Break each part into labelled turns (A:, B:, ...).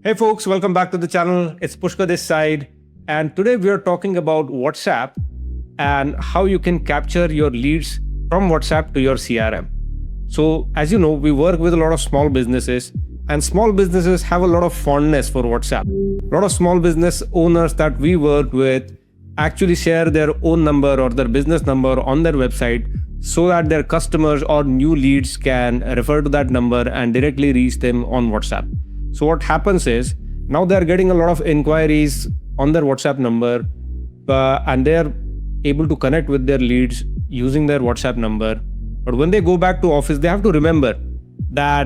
A: Hey folks, welcome back to the channel. It's Pushkar this side, and today we are talking about WhatsApp and how you can capture your leads from WhatsApp to your CRM. So as you know, we work with a lot of small businesses, and small businesses have a lot of fondness for WhatsApp. A lot of small business owners that we work with actually share their own number or their business number on their website so that their customers or new leads can refer to that number and directly reach them on WhatsApp. So what happens is, now they're getting a lot of inquiries on their WhatsApp number and they're able to connect with their leads using their WhatsApp number. But when they go back to office, they have to remember that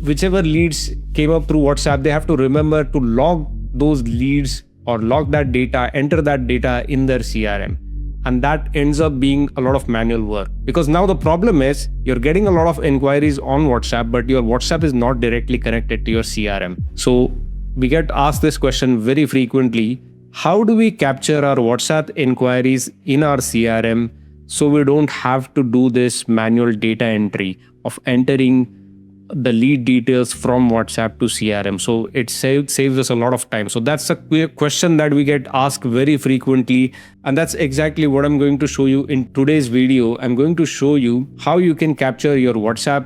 A: whichever leads came up through WhatsApp, they have to remember to log those leads or log that data, enter that data in their CRM. And that ends up being a lot of manual work, because now the problem is you're getting a lot of inquiries on WhatsApp, but your WhatsApp is not directly connected to your CRM. So we get asked this question very frequently: how do we capture our WhatsApp inquiries in our CRM so we don't have to do this manual data entry of entering the lead details from WhatsApp to CRM? So it saves us a lot of time. So that's a question that we get asked very frequently, and that's exactly what I'm going to show you in today's video. I'm going to show you how you can capture your WhatsApp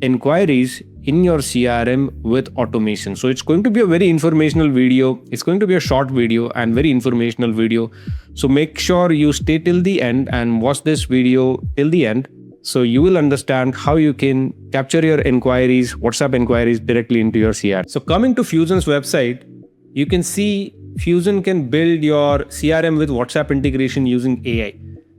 A: inquiries in your CRM with automation. So it's going to be a very informational video. It's going to be a short video and very informational video. So make sure you stay till the end and watch this video till the end, so you will understand how you can capture your inquiries, WhatsApp inquiries, directly into your CRM. So coming to Fuzen's website, you can see Fuzen can build your CRM with WhatsApp integration using AI.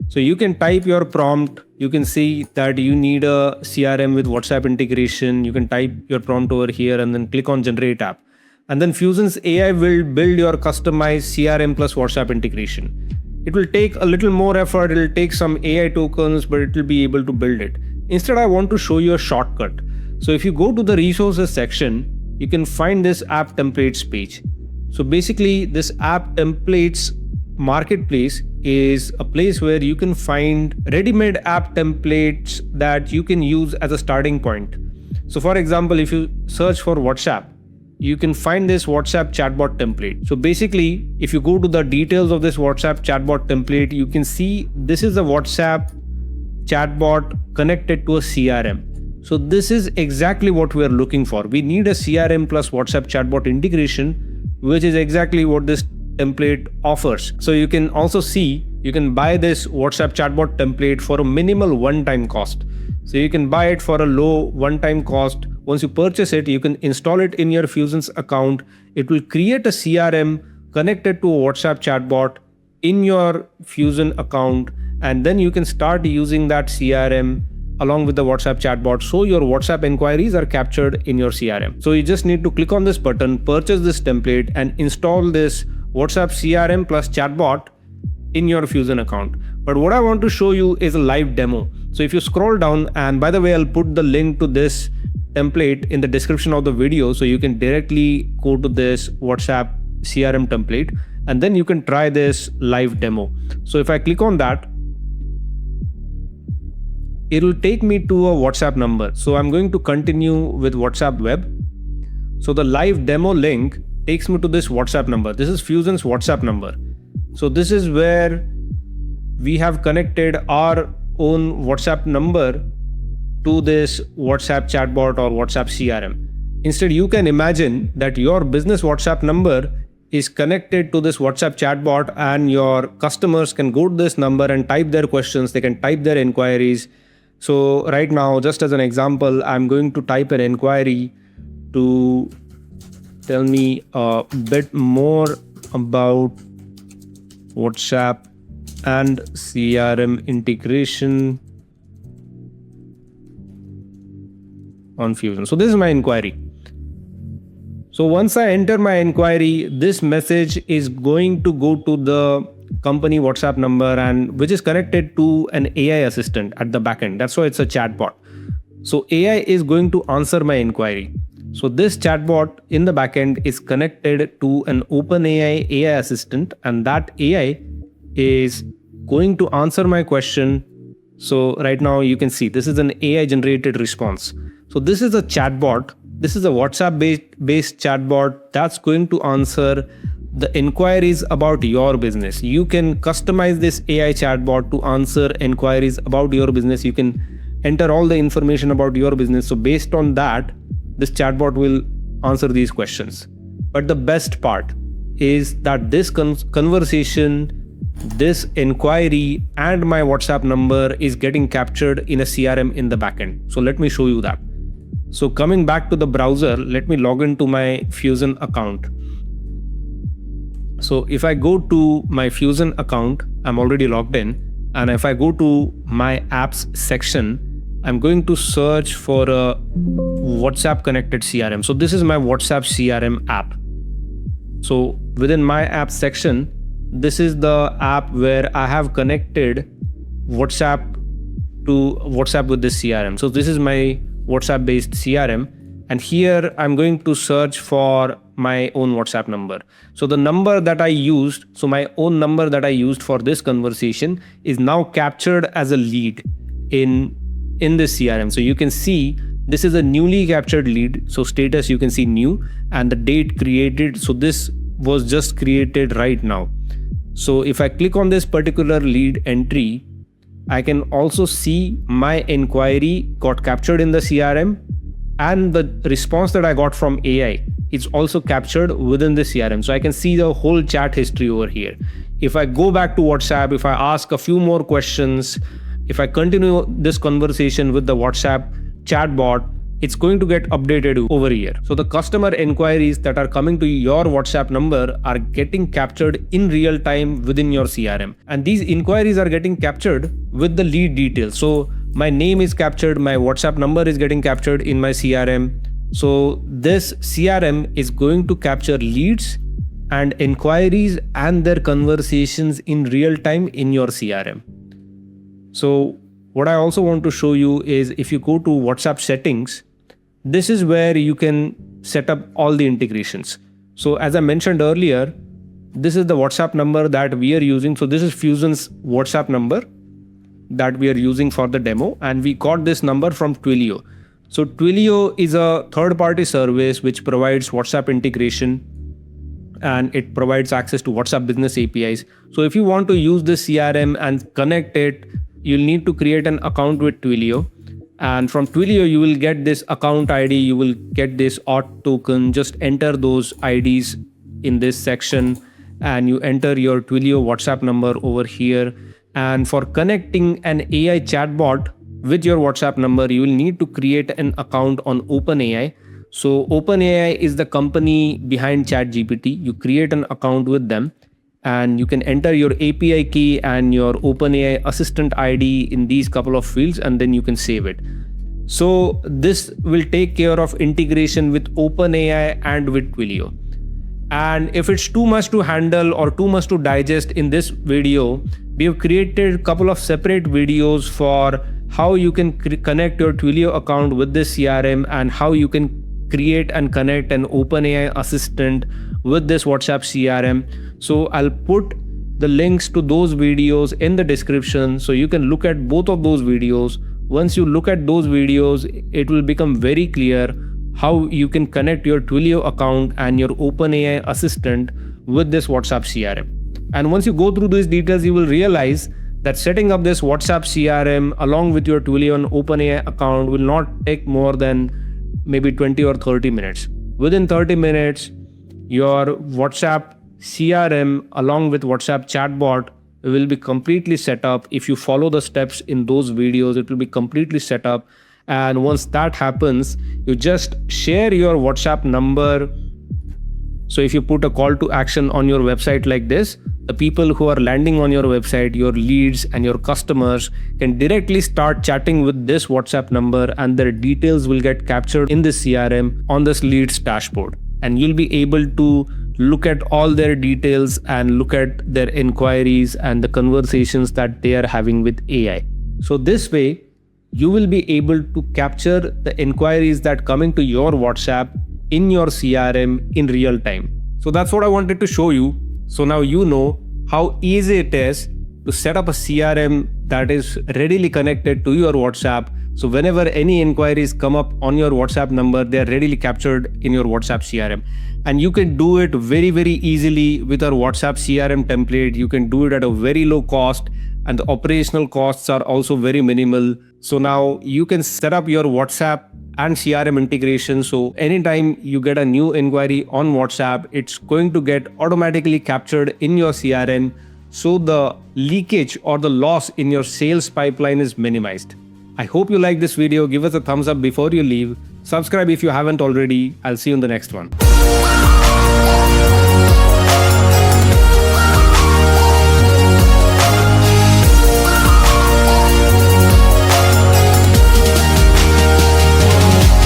A: So you can type your prompt. You can see that you need a CRM with WhatsApp integration. You can type your prompt over here and then click on Generate App. And then Fuzen's AI will build your customized CRM plus WhatsApp integration. It will take a little more effort, it will take some AI tokens, but it will be able to build it. Instead, I want to show you a shortcut. So if you go to the resources section, you can find this app templates page. So basically, this app templates marketplace is a place where you can find ready-made app templates that you can use as a starting point. So for example, if you search for WhatsApp, you can find this WhatsApp chatbot template. So basically, if you go to the details of this WhatsApp chatbot template, you can see this is a WhatsApp chatbot connected to a CRM. So this is exactly what we are looking for. We need a CRM plus WhatsApp chatbot integration, which is exactly what this template offers. So you can also see, you can buy this WhatsApp chatbot template for a minimal one-time cost. So you can buy it for a low one-time cost. Once you purchase it, you can install it in your Fuzen's account. It will create a CRM connected to a WhatsApp chatbot in your Fuzen account, and then you can start using that CRM along with the WhatsApp chatbot, so your WhatsApp inquiries are captured in your CRM. So you just need to click on this button, purchase this template, and install this WhatsApp CRM plus chatbot in your Fuzen account. But what I want to show you is a live demo. So if you scroll down, and by the way, I'll put the link to this template in the description of the video, so you can directly go to this WhatsApp CRM template and then you can try this live demo. So if I click on that, it will take me to a WhatsApp number. So I'm going to continue with WhatsApp web. So the live demo link takes me to this WhatsApp number. This is Fuzen's WhatsApp number. So this is where we have connected our own WhatsApp number to this WhatsApp chatbot or WhatsApp CRM. Instead, you can imagine that your business WhatsApp number is connected to this WhatsApp chatbot, and your customers can go to this number and type their questions. They can type their inquiries. So right now, just as an example, I'm going to type an inquiry to tell me a bit more about WhatsApp and CRM integration on Fuzen. So this is my inquiry. So once I enter my inquiry, this message is going to go to the company WhatsApp number, and which is connected to an AI assistant at the backend. That's why it's a chatbot. So AI is going to answer my inquiry. So this chatbot in the backend is connected to an OpenAI AI assistant, and that AI is going to answer my question. So right now you can see this is an AI generated response. So this is a chatbot this is a WhatsApp-based chatbot that's going to answer the inquiries about your business. You can customize this AI chatbot to answer inquiries about your business. You can enter all the information about your business. So based on that, this chatbot will answer these questions. But the best part is that this conversation, this inquiry, and my WhatsApp number is getting captured in a CRM in the backend. So let me show you that. So coming back to the browser, let me log into my Fuzen account. So if I go to my Fuzen account, I'm already logged in. And if I go to my apps section, I'm going to search for a WhatsApp connected CRM. So this is my WhatsApp CRM app. So within my app section, this is the app where I have connected WhatsApp with this CRM. So this is my WhatsApp based CRM. And here I'm going to search for my own WhatsApp number. So the number that I used, so my own number that I used for this conversation is now captured as a lead in this CRM. So you can see this is a newly captured lead. So status, you can see new, and the date created. So this was just created right now. So if I click on this particular lead entry, I can also see my inquiry got captured in the CRM, and the response that I got from AI is also captured within the CRM. So I can see the whole chat history over here. If I go back to WhatsApp, if I ask a few more questions, if I continue this conversation with the WhatsApp chatbot, it's going to get updated over here. So the customer inquiries that are coming to your WhatsApp number are getting captured in real time within your CRM. And these inquiries are getting captured with the lead details. So my name is captured, my WhatsApp number is getting captured in my CRM. So this CRM is going to capture leads and inquiries and their conversations in real time in your CRM. So what I also want to show you is if you go to WhatsApp settings, this is where you can set up all the integrations. So as I mentioned earlier, this is the WhatsApp number that we are using. So this is Fuzen's WhatsApp number that we are using for the demo, and we got this number from Twilio. So Twilio is a third-party service which provides WhatsApp integration, and it provides access to WhatsApp business APIs. So if you want to use this CRM and connect it, you'll need to create an account with Twilio. And from Twilio, you will get this account ID, you will get this auth token. Just enter those IDs in this section and you enter your Twilio WhatsApp number over here. And for connecting an AI chatbot with your WhatsApp number, you will need to create an account on OpenAI. So OpenAI is the company behind ChatGPT. You create an account with them and you can enter your API key and your OpenAI assistant ID in these couple of fields, and then you can save it. So this will take care of integration with OpenAI and with Twilio. And if it's too much to handle or too much to digest in this video, we have created a couple of separate videos for how you can connect your Twilio account with this CRM and how you can create and connect an OpenAI assistant with this WhatsApp CRM. So I'll put the links to those videos in the description so you can look at both of those videos. Once you look at those videos, it will become very clear how you can connect your Twilio account and your OpenAI assistant with this WhatsApp CRM. And once you go through these details, you will realize that setting up this WhatsApp CRM along with your Twilio and OpenAI account will not take more than maybe 20 or 30 minutes. Within 30 minutes, your WhatsApp CRM along with WhatsApp chatbot will be completely set up. If you follow the steps in those videos, it will be completely set up. And once that happens, you just share your WhatsApp number. So if you put a call to action on your website like this, the people who are landing on your website, your leads and your customers can directly start chatting with this WhatsApp number, and their details will get captured in the CRM on this leads dashboard. And you'll be able to look at all their details and look at their inquiries and the conversations that they are having with AI. So this way, you will be able to capture the inquiries that coming to your WhatsApp in your CRM in real time. So that's what I wanted to show you. So now you know how easy it is to set up a CRM that is readily connected to your WhatsApp So whenever any inquiries come up on your WhatsApp number, they are readily captured in your WhatsApp CRM. And you can do it very, very easily with our WhatsApp CRM template. You can do it at a very low cost, and the operational costs are also very minimal. So now you can set up your WhatsApp and CRM integration. So anytime you get a new inquiry on WhatsApp, it's going to get automatically captured in your CRM. So the leakage or the loss in your sales pipeline is minimized. I hope you like this video. Give us a thumbs up before you leave. Subscribe if you haven't already. I'll see you in the next one.